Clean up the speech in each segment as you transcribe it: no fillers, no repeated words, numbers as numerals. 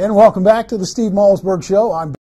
And welcome back to the Steve Malzberg Show. I'm the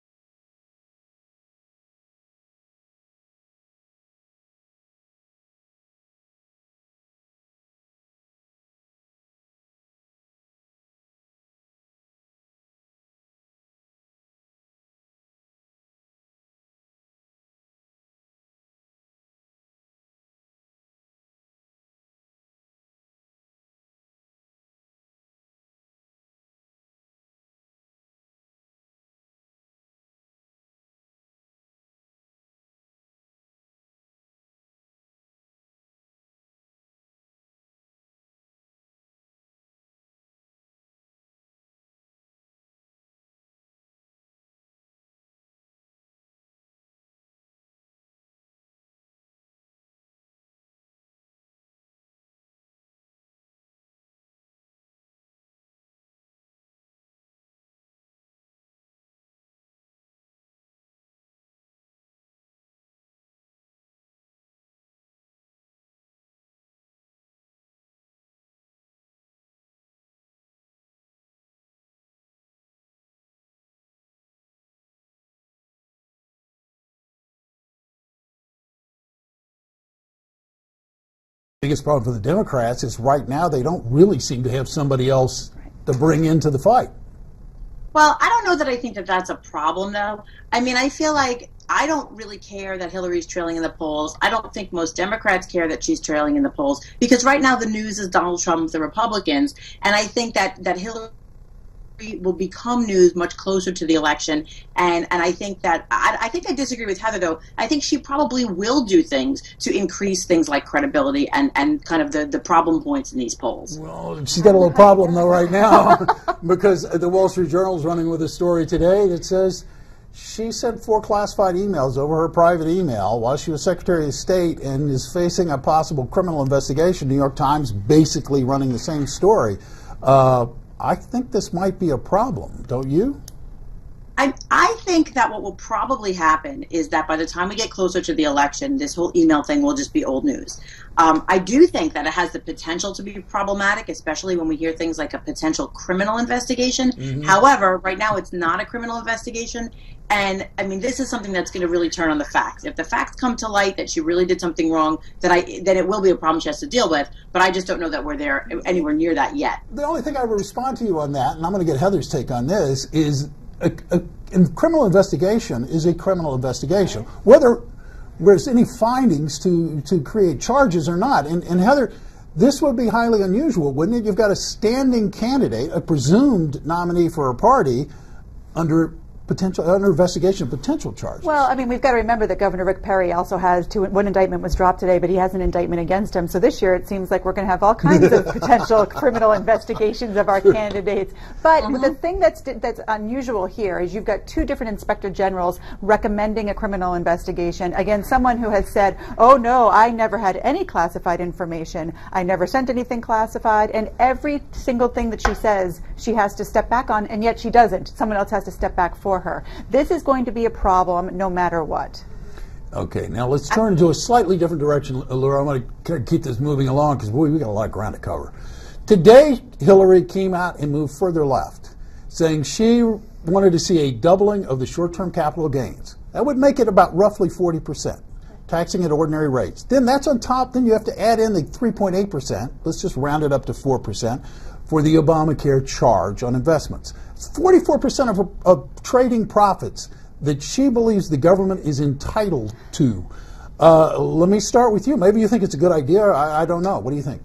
biggest problem for the Democrats is right now they don't really seem to have somebody else to bring into the fight. Well, I don't know that I think that that's a problem, though. I mean, I feel like I don't really care that Hillary's trailing in the polls. I don't think most Democrats care that she's trailing in the polls, because right now the news is Donald Trump with the Republicans, and I think that Hillary will become news much closer to the election, and I think that I think I disagree with Heather, though. I think she probably will do things to increase things like credibility and kind of the problem points in these polls. Well, she's got a little problem though right now because the Wall Street Journal is running with a story today that says she sent 4 classified emails over her private email while she was Secretary of State and is facing a possible criminal investigation. New York Times basically running the same story. I think this might be a problem, don't you? I think that what will probably happen is that by the time we get closer to the election, this whole email thing will just be old news. I do think that it has the potential to be problematic, especially when we hear things like a potential criminal investigation. Mm-hmm. However, right now it's not a criminal investigation. And, I mean, this is something that's going to really turn on the facts. If the facts come to light that she really did something wrong, then it will be a problem she has to deal with. But I just don't know that we're there anywhere near that yet. The only thing I would respond to you on that, and I'm going to get Heather's take on this, is a criminal investigation is a criminal investigation. Whether there's any findings to create charges or not. And Heather, this would be highly unusual, wouldn't it? You've got a standing candidate, a presumed nominee for a party, under investigation of potential charges. Well, I mean, we've got to remember that Governor Rick Perry also has one indictment was dropped today, but he has an indictment against him. So this year it seems like we're going to have all kinds of potential criminal investigations of our candidates. But the thing that's unusual here is you've got 2 different inspector generals recommending a criminal investigation against someone who has said, oh no, I never had any classified information. I never sent anything classified. And every single thing that she says, she has to step back on, and yet she doesn't. Someone else has to step back for her. This is going to be a problem no matter what. Okay, now let's turn to a slightly different direction, Elura. I'm going to keep this moving along because, boy, we got a lot of ground to cover. Today, Hillary came out and moved further left, saying she wanted to see a doubling of the short-term capital gains. That would make it about roughly 40%, taxing at ordinary rates. Then that's on top. Then you have to add in the 3.8%. Let's just round it up to 4%. For the Obamacare charge on investments. It's 44% of trading profits that she believes the government is entitled to. Let me start with you. Maybe you think it's a good idea. I don't know. What do you think?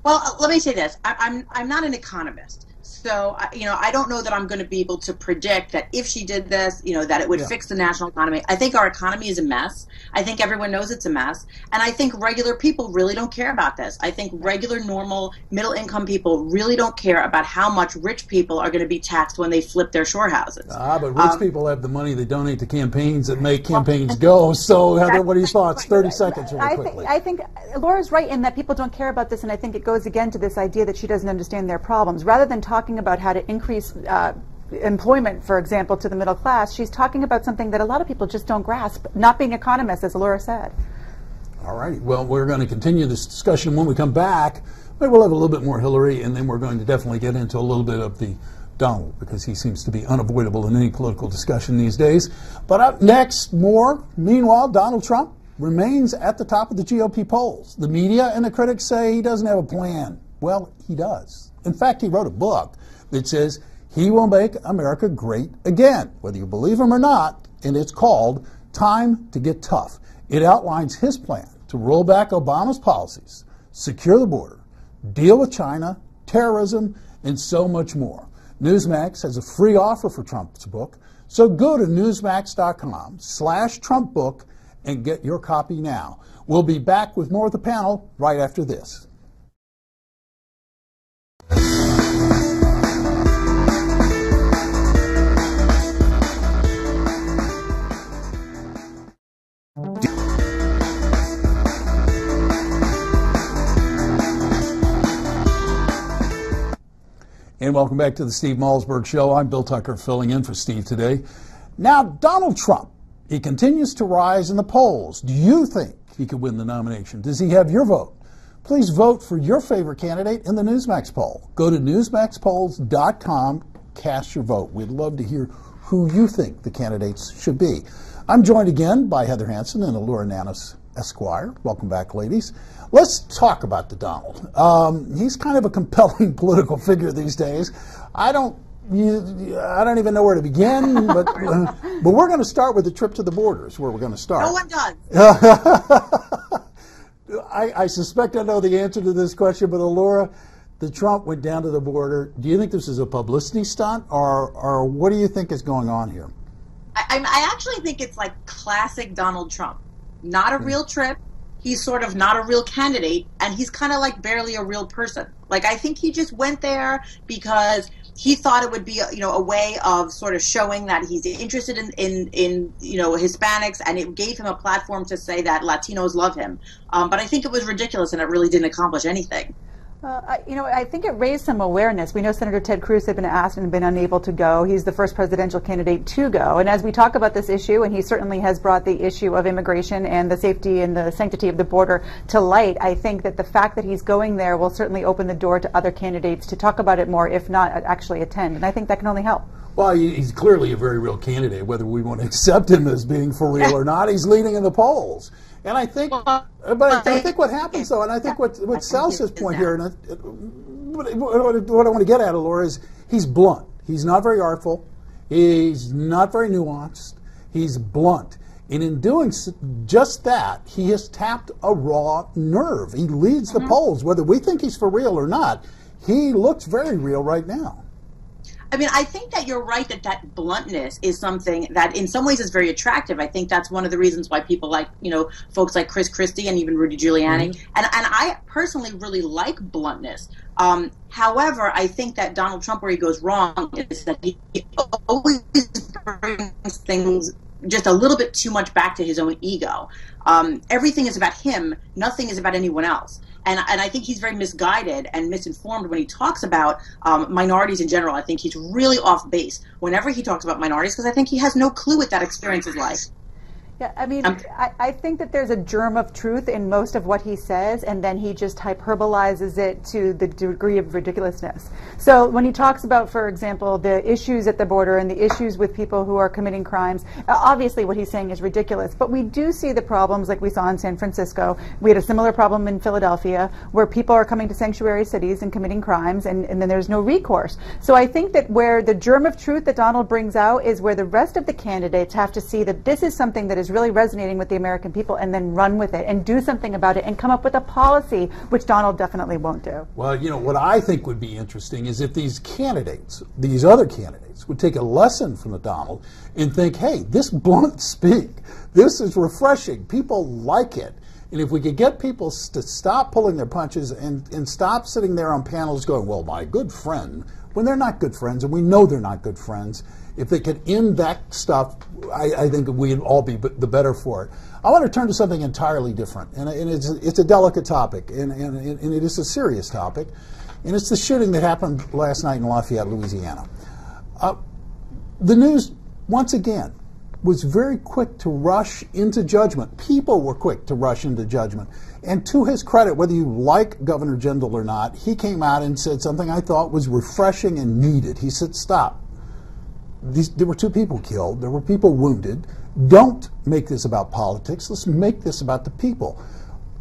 Well, let me say this. I'm not an economist. So, I don't know that I'm going to be able to predict that if she did this, that it would fix the national economy. I think our economy is a mess. I think everyone knows it's a mess. And I think regular people really don't care about this. I think regular, normal, middle-income people really don't care about how much rich people are going to be taxed when they flip their shore houses. But rich people have the money they donate to campaigns that make campaigns go. So, Heather, what are your thoughts? 30 seconds really quickly. I think Laura's right in that people don't care about this, and I think it goes again to this idea that she doesn't understand their problems. Rather than talking about how to increase employment, for example, to the middle class, she's talking about something that a lot of people just don't grasp, not being economists, as Laura said. All right. Well, we're going to continue this discussion when we come back. Maybe we'll have a little bit more Hillary, and then we're going to definitely get into a little bit of the Donald, because he seems to be unavoidable in any political discussion these days. But up next, more. Meanwhile, Donald Trump remains at the top of the GOP polls. The media and the critics say he doesn't have a plan. Well, he does. In fact, he wrote a book that says he will make America great again, whether you believe him or not, and it's called Time to Get Tough. It outlines his plan to roll back Obama's policies, secure the border, deal with China, terrorism, and so much more. Newsmax has a free offer for Trump's book, so go to newsmax.com/Trump book and get your copy now. We'll be back with more of the panel right after this. And welcome back to the Steve Malzberg Show. I'm Bill Tucker, filling in for Steve today. Now, Donald Trump, he continues to rise in the polls. Do you think he could win the nomination? Does he have your vote? Please vote for your favorite candidate in the Newsmax poll. Go to newsmaxpolls.com, cast your vote. We'd love to hear who you think the candidates should be. I'm joined again by Heather Hansen and Elura Nanos, Esquire. Welcome back, ladies. Let's talk about the Donald. He's kind of a compelling political figure these days. I don't even know where to begin, but we're going to start with the trip to the border is where we're going to start. No one does. I suspect I know the answer to this question, but Elura, the Trump went down to the border. Do you think this is a publicity stunt, or what do you think is going on here? I actually think it's like classic Donald Trump. Not a real trip. He's sort of not a real candidate, and he's kind of like barely a real person. Like, I think he just went there because he thought it would be, a way of sort of showing that he's interested in Hispanics, and it gave him a platform to say that Latinos love him. But I think it was ridiculous, and it really didn't accomplish anything. I think it raised some awareness. We know Senator Ted Cruz had been asked and been unable to go. He's the first presidential candidate to go. And as we talk about this issue, and he certainly has brought the issue of immigration and the safety and the sanctity of the border to light, I think that the fact that he's going there will certainly open the door to other candidates to talk about it more, if not actually attend. And I think that can only help. Well, he's clearly a very real candidate, whether we want to accept him as being for real or not. He's leading in the polls. And I think, but I think what happens, though, and I think what sells his point here, and what I want to get at, Elura, is he's blunt. He's not very artful. He's not very nuanced. He's blunt. And in doing just that, he has tapped a raw nerve. He leads the polls. Whether we think he's for real or not, he looks very real right now. I mean, I think that you're right that bluntness is something that in some ways is very attractive. I think that's one of the reasons why people like, folks like Chris Christie and even Rudy Giuliani. And I personally really like bluntness. However, I think that Donald Trump, where he goes wrong, is that he always brings things just a little bit too much back to his own ego. Everything is about him. Nothing is about anyone else. And I think he's very misguided and misinformed when he talks about minorities in general. I think he's really off base whenever he talks about minorities, because I think he has no clue what that experience is like. Yeah, I mean, I think that there's a germ of truth in most of what he says, and then he just hyperbolizes it to the degree of ridiculousness. So when he talks about, for example, the issues at the border and the issues with people who are committing crimes, obviously what he's saying is ridiculous. But we do see the problems like we saw in San Francisco. We had a similar problem in Philadelphia, where people are coming to sanctuary cities and committing crimes, and then there's no recourse. So I think that where the germ of truth that Donald brings out is where the rest of the candidates have to see that this is something that is really resonating with the American people, and then run with it and do something about it and come up with a policy, which Donald definitely won't do. Well, what I think would be interesting is if these other candidates would take a lesson from the Donald and think, hey, this blunt speak, this is refreshing. People like it. And if we could get people to stop pulling their punches and stop sitting there on panels going, well, my good friend, when they're not good friends, and we know they're not good friends, if they could end that stuff, I think we'd all be the better for it. I want to turn to something entirely different, and it's a delicate topic, and it is a serious topic, and it's the shooting that happened last night in Lafayette, Louisiana. The news, once again, was very quick to rush into judgment. People were quick to rush into judgment. And to his credit, whether you like Governor Jindal or not, he came out and said something I thought was refreshing and needed. He said, stop. There were 2 people killed. There were people wounded. Don't make this about politics. Let's make this about the people.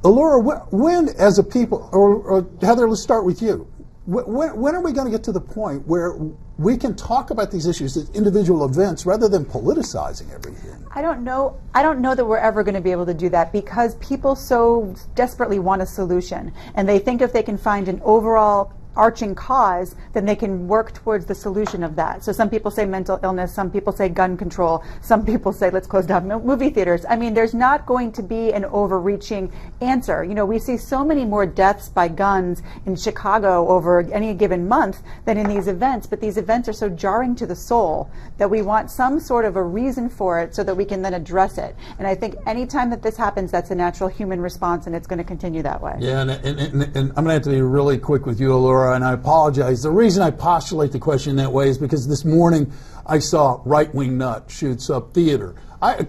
Elura, when as a people, or Heather, let's start with you. When are we going to get to the point where we can talk about these issues as individual events rather than politicizing everything? I don't know that we're ever going to be able to do that, because people so desperately want a solution, and they think if they can find an overall arching cause, then they can work towards the solution of that. So some people say mental illness, some people say gun control, some people say let's close down movie theaters. I mean, there's not going to be an overreaching answer. You know, we see so many more deaths by guns in Chicago over any given month than in these events, but these events are so jarring to the soul that we want some sort of a reason for it so that we can then address it. And I think anytime that this happens, that's a natural human response, and it's going to continue that way. Yeah, and I'm going to have to be really quick with you, Elura, and I apologize. The reason I postulate the question that way is because this morning I saw right-wing nut shoots up theater.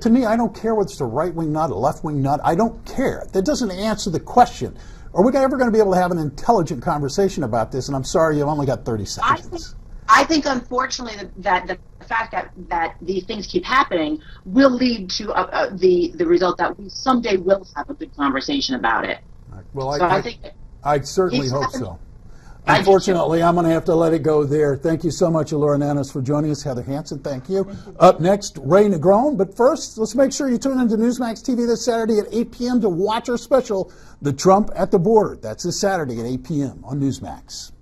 To me, I don't care whether it's a right-wing nut, a left-wing nut. I don't care. That doesn't answer the question. Are we ever going to be able to have an intelligent conversation about this? And I'm sorry, you've only got 30 seconds. I think unfortunately, that the fact that these things keep happening will lead to the result that we someday will have a good conversation about it. Well, so I think I certainly hope so. Unfortunately, I'm going to have to let it go there. Thank you so much, Elura Nanos, for joining us. Heather Hansen, thank you. Up next, Ray Negron. But first, let's make sure you tune into Newsmax TV this Saturday at 8 p.m. to watch our special, The Trump at the Border. That's this Saturday at 8 p.m. on Newsmax.